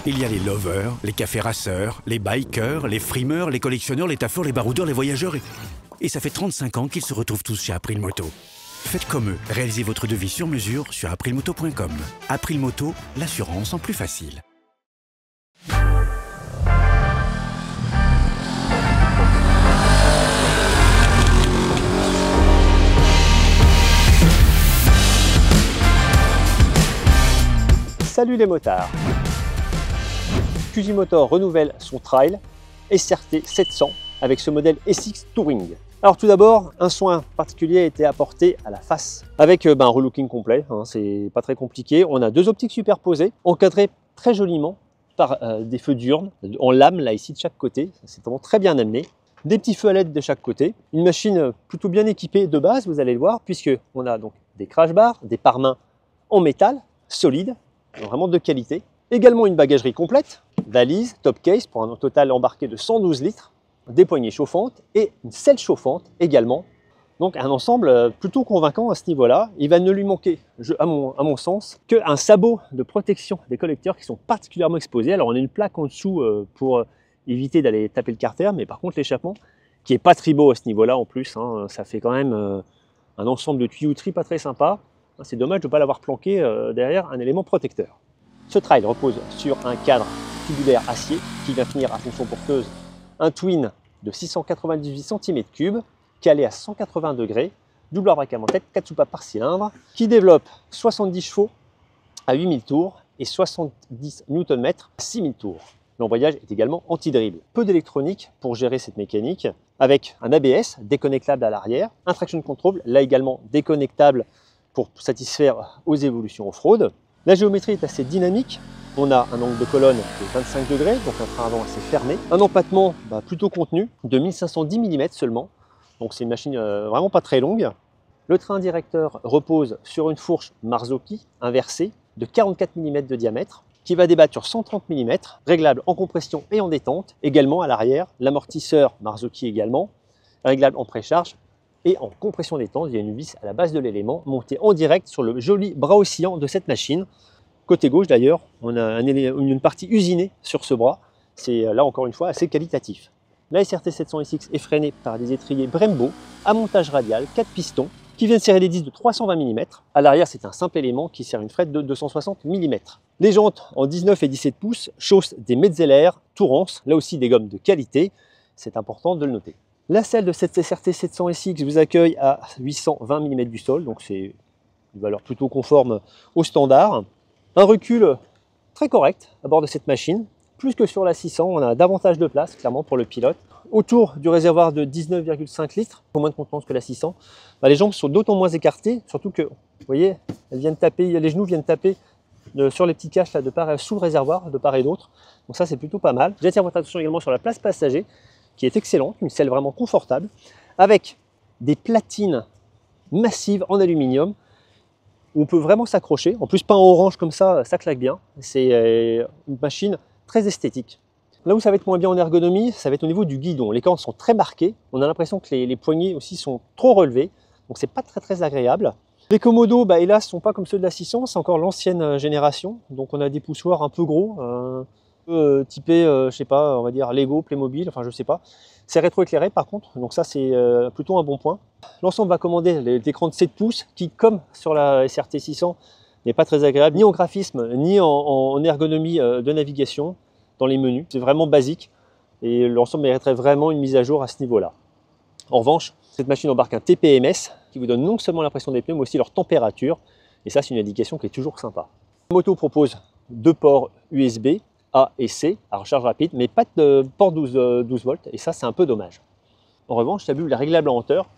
Il y a les lovers, les cafés raceurs, les bikers, les frimeurs, les collectionneurs, les taffeurs, les baroudeurs, les voyageurs et ça fait 35 ans qu'ils se retrouvent tous chez Aprilmoto. Faites comme eux, réalisez votre devis sur mesure sur aprilmoto.com. Aprilmoto, l'assurance en plus facile. Salut les motards! Fujimoto renouvelle son trail SRT 700 avec ce modèle SX Touring. Alors tout d'abord, un soin particulier a été apporté à la face avec un relooking complet, c'est pas très compliqué. On a deux optiques superposées, encadrées très joliment par des feux diurnes en lame là ici de chaque côté, c'est vraiment très bien amené. Des petits feux à LED de chaque côté, une machine plutôt bien équipée de base, vous allez le voir, puisque on a donc des crash bars, des pare-mains en métal solide, vraiment de qualité. Également une bagagerie complète, valise, top case pour un total embarqué de 112 litres, des poignées chauffantes et une selle chauffante également. Donc un ensemble plutôt convaincant à ce niveau-là. Il va ne lui manquer, à mon sens, qu'un sabot de protection des collecteurs qui sont particulièrement exposés. Alors on a une plaque en dessous pour éviter d'aller taper le carter, mais par contre l'échappement, qui est pas très beau à ce niveau-là en plus, ça fait quand même un ensemble de tuyauterie pas très sympa. C'est dommage de ne pas l'avoir planqué derrière un élément protecteur. Ce trail repose sur un cadre tubulaire acier qui vient finir à fonction porteuse un twin de 698 cm3 calé à 180 degrés, double embrayage en tête, 4 soupapes par cylindre, qui développe 70 chevaux à 8000 tours et 70 Nm à 6000 tours. L'embrayage est également anti-dribble. Peu d'électronique pour gérer cette mécanique, avec un ABS déconnectable à l'arrière, un traction control, là également déconnectable pour satisfaire aux évolutions off-road. La géométrie est assez dynamique. On a un angle de colonne de 25 degrés, donc un frein avant assez fermé. Un empattement plutôt contenu de 1510 mm seulement. Donc c'est une machine vraiment pas très longue. Le train directeur repose sur une fourche Marzocchi inversée de 44 mm de diamètre qui va débattre sur 130 mm, réglable en compression et en détente. Également à l'arrière, l'amortisseur Marzocchi également, réglable en précharge et en compression détente. Il y a une vis à la base de l'élément montée en direct sur le joli bras oscillant de cette machine. Côté gauche d'ailleurs, on a une partie usinée sur ce bras. C'est là encore une fois assez qualitatif. La SRT 700SX est freinée par des étriers Brembo à montage radial, 4 pistons, qui viennent serrer les disques de 320 mm. À l'arrière, c'est un simple élément qui sert une frette de 260 mm. Les jantes en 19 et 17 pouces chaussent des Metzeler Tourance, là aussi des gommes de qualité. C'est important de le noter. La selle de cette SRT 700SX vous accueille à 820 mm du sol, donc c'est une valeur plutôt conforme au standard. Un recul très correct à bord de cette machine, plus que sur la 600, on a davantage de place clairement pour le pilote. Autour du réservoir de 19,5 litres, moins de contenance que la 600, les jambes sont d'autant moins écartées, surtout que, vous voyez, elles viennent taper, les genoux viennent taper sur les petits caches là, sous le réservoir de part et d'autre, donc ça c'est plutôt pas mal. J'attire votre attention également sur la place passager, qui est excellente, une selle vraiment confortable, avec des platines massives en aluminium, où on peut vraiment s'accrocher. En plus, peint en orange comme ça claque bien. C'est une machine très esthétique. Là où ça va être moins bien en ergonomie, ça va être au niveau du guidon. Les cornes sont très marquées. On a l'impression que les poignées aussi sont trop relevées, donc c'est pas très agréable. Les commodos, hélas, sont pas comme ceux de la 600, c'est encore l'ancienne génération. Donc on a des poussoirs un peu gros, typé, je sais pas, on va dire Lego, Playmobil, enfin je sais pas. C'est rétroéclairé par contre, donc ça c'est plutôt un bon point. L'ensemble va commander l'écran de 7 pouces qui, comme sur la SRT 600, n'est pas très agréable, ni en graphisme, ni en ergonomie de navigation dans les menus. C'est vraiment basique et l'ensemble mériterait vraiment une mise à jour à ce niveau-là. En revanche, cette machine embarque un TPMS qui vous donne non seulement la pression des pneus, mais aussi leur température. Et ça, c'est une indication qui est toujours sympa. La moto propose 2 ports USB, A et C, à recharge rapide, mais pas de port 12 volts, et ça, c'est un peu dommage. En revanche, la bulle est réglable en hauteur,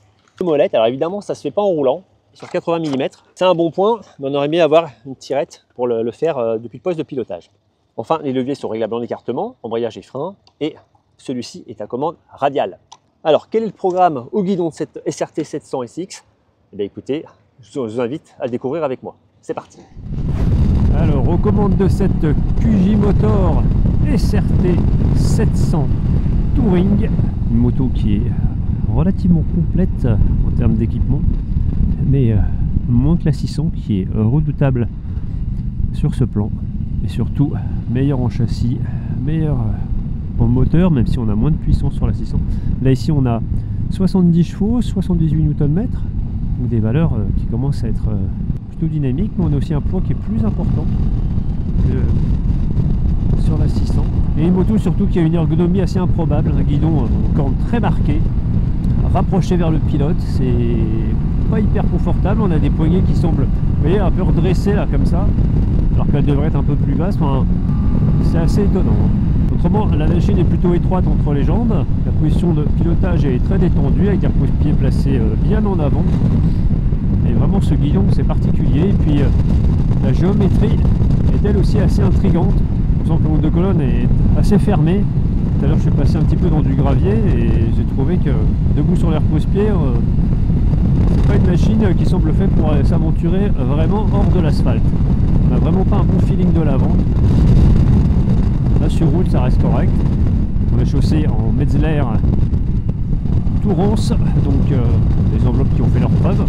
molette. Alors évidemment, ça ne se fait pas en roulant, sur 80 mm. C'est un bon point, mais on aurait aimé avoir une tirette pour le faire depuis le poste de pilotage. Enfin, les leviers sont réglables en écartement, embrayage et frein, et celui-ci est à commande radiale. Alors, quel est le programme au guidon de cette SRT 700SX? Eh bien écoutez, je vous invite à le découvrir avec moi. C'est parti. Alors, aux commandes de cette Fujimoto SRT 700 Touring, une moto qui est relativement complète en termes d'équipement, mais moins que la 600 qui est redoutable sur ce plan, et surtout meilleur en châssis, meilleur en moteur, même si on a moins de puissance sur la 600. Là ici on a 70 chevaux, 78 Nm, donc des valeurs qui commencent à être plutôt dynamiques, mais on a aussi un poids qui est plus important que sur la 600. Et une moto surtout qui a une ergonomie assez improbable, un guidon encore très marqué, rapproché vers le pilote, c'est pas hyper confortable, on a des poignées qui semblent, vous voyez, un peu redressées là comme ça, alors qu'elles devraient être un peu plus basses, enfin, c'est assez étonnant. Autrement, la machine est plutôt étroite entre les jambes, la position de pilotage est très détendue avec des repose-pieds placés bien en avant. Et vraiment ce guidon c'est particulier, et puis la géométrie est elle aussi assez intrigante. On sent que le monde de colonne est assez fermé. Tout à l'heure je suis passé un petit peu dans du gravier et j'ai trouvé que debout sur les repose-pieds, c'est pas une machine qui semble faite pour s'aventurer vraiment hors de l'asphalte. On n'a vraiment pas un bon feeling de l'avant. Là sur route ça reste correct. On est chaussé en Metzeler Tourance, donc des enveloppes qui ont fait leur preuve.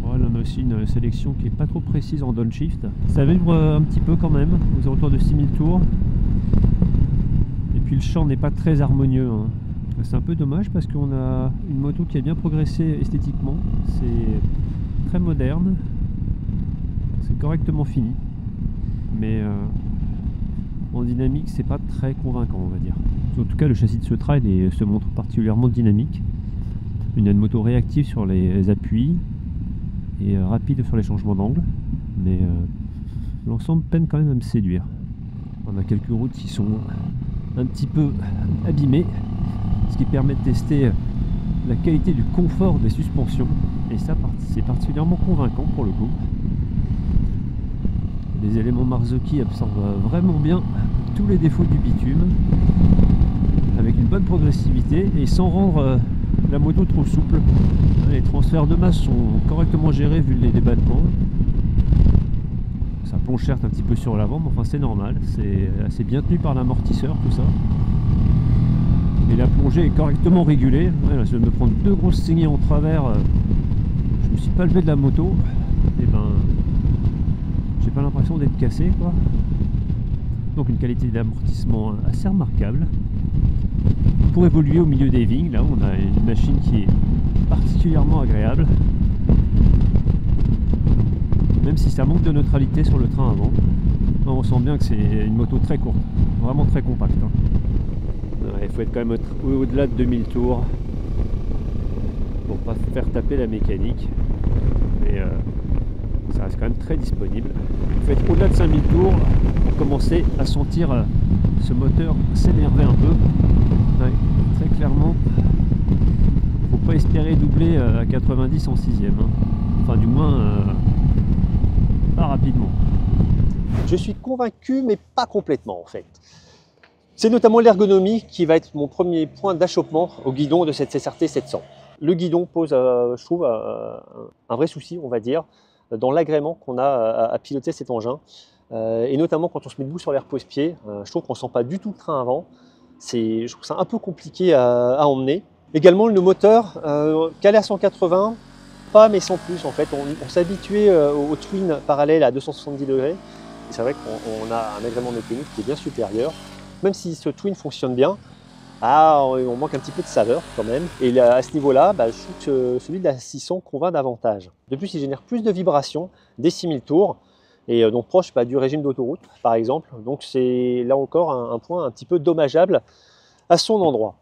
Voilà, on a aussi une sélection qui est pas trop précise en downshift. Ça vibre un petit peu quand même, aux alentours de 6000 tours. Et puis le champ n'est pas très harmonieux, hein. C'est un peu dommage parce qu'on a une moto qui a bien progressé esthétiquement. C'est très moderne, c'est correctement fini, mais en dynamique c'est pas très convaincant, on va dire. En tout cas le châssis de ce trail se montre particulièrement dynamique. Une moto réactive sur les appuis et rapide sur les changements d'angle, mais l'ensemble peine quand même à me séduire. On a quelques routes qui sont un petit peu abîmées, ce qui permet de tester la qualité du confort des suspensions, et ça c'est particulièrement convaincant pour le coup. Les éléments Marzocchi absorbent vraiment bien tous les défauts du bitume, avec une bonne progressivité et sans rendre la moto trop souple. Les transferts de masse sont correctement gérés vu les débattements. Ça plonge certes un petit peu sur l'avant, mais enfin c'est normal, c'est assez bien tenu par l'amortisseur tout ça. Et la plongée est correctement régulée. Ouais, là, je viens de me prendre deux grosses saignées en travers. Je me suis pas levé de la moto. Et ben, j'ai pas l'impression d'être cassé, quoi. Donc une qualité d'amortissement assez remarquable. Pour évoluer au milieu des vignes, là on a une machine qui est particulièrement agréable. Même si ça manque de neutralité sur le train avant. On sent bien que c'est une moto très courte, vraiment très compacte, hein. Il faut être quand même au-delà de 2000 tours pour pas faire taper la mécanique, mais ça reste quand même très disponible. Il faut être au-delà de 5000 tours pour commencer à sentir ce moteur s'énerver un peu. Ouais, très clairement, faut pas espérer doubler à 90 en 6ème, hein. Enfin du moins pas rapidement. Je suis convaincu, mais pas complètement en fait. C'est notamment l'ergonomie qui va être mon premier point d'achoppement au guidon de cette CSRT 700. Le guidon pose, je trouve, un vrai souci, on va dire, dans l'agrément qu'on a à piloter cet engin. Et notamment quand on se met debout sur les repose-pieds, je trouve qu'on ne sent pas du tout le train avant. Je trouve ça un peu compliqué à emmener. Également le moteur, calé à 180, pas mais sans plus en fait. On s'habituait au twin parallèle à 270 degrés. Et c'est vrai qu'on a un agrément mécanique qui est bien supérieur. Même si ce twin fonctionne bien, on manque un petit peu de saveur quand même. Et là, à ce niveau-là, je trouve que celui de la 600 convainc davantage. De plus, il génère plus de vibrations dès 6000 tours, et donc proche du régime d'autoroute par exemple. Donc c'est là encore un point un petit peu dommageable à son endroit.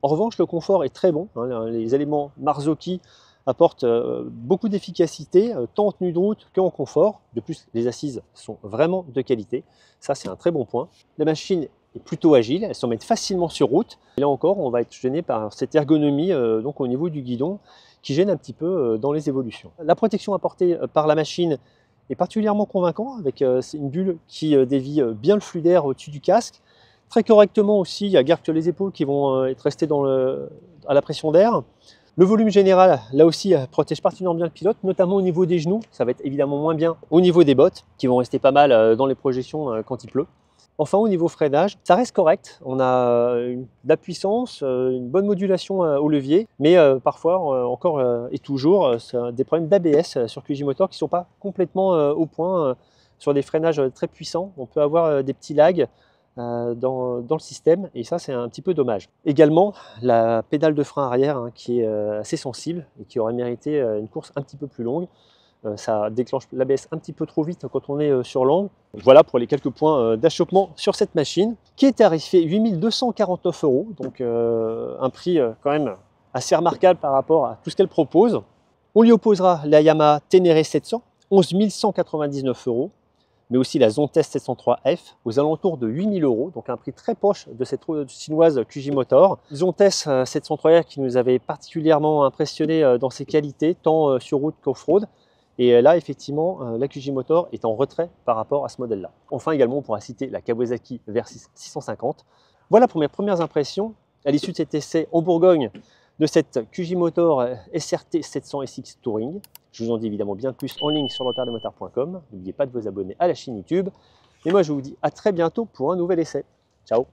En revanche, le confort est très bon, hein. Les éléments Marzocchi apportent beaucoup d'efficacité, tant en tenue de route qu'en confort. De plus, les assises sont vraiment de qualité. Ça, c'est un très bon point. La machine est plutôt agile, elle s'emmène facilement sur route. Et là encore, on va être gêné par cette ergonomie donc au niveau du guidon qui gêne un petit peu dans les évolutions. La protection apportée par la machine est particulièrement convaincante avec une bulle qui dévie bien le flux d'air au-dessus du casque. Très correctement aussi, il y a garde que les épaules qui vont être restées à la pression d'air. Le volume général, là aussi, protège particulièrement bien le pilote, notamment au niveau des genoux. Ça va être évidemment moins bien au niveau des bottes, qui vont rester pas mal dans les projections quand il pleut. Enfin, au niveau freinage, ça reste correct. On a de la puissance, une bonne modulation au levier, mais parfois, encore et toujours, des problèmes d'ABS sur QJ Motor qui ne sont pas complètement au point sur des freinages très puissants, on peut avoir des petits lags dans le système, et ça c'est un petit peu dommage. Également la pédale de frein arrière qui est assez sensible et qui aurait mérité une course un petit peu plus longue. Ça déclenche l'ABS un petit peu trop vite quand on est sur l'angle. Voilà pour les quelques points d'achoppement sur cette machine qui est tarifée 8 249 €, donc un prix quand même assez remarquable par rapport à tout ce qu'elle propose. On lui opposera la Yamaha Ténéré 700, 11 199 €, mais aussi la Zontes 703F aux alentours de 8 000 €, donc un prix très proche de cette chinoise QJ Motor. Zontes 703F qui nous avait particulièrement impressionné dans ses qualités, tant sur route qu'off-road. Et là, effectivement, la QJ Motor est en retrait par rapport à ce modèle-là. Enfin, également, on pourra citer la Kawasaki Versys 650. Voilà pour mes premières impressions à l'issue de cet essai en Bourgogne de cette QJ Motor SRT 700 SX Touring. Je vous en dis évidemment bien plus en ligne sur lepairedesmotards.com. N'oubliez pas de vous abonner à la chaîne YouTube. Et moi, je vous dis à très bientôt pour un nouvel essai. Ciao!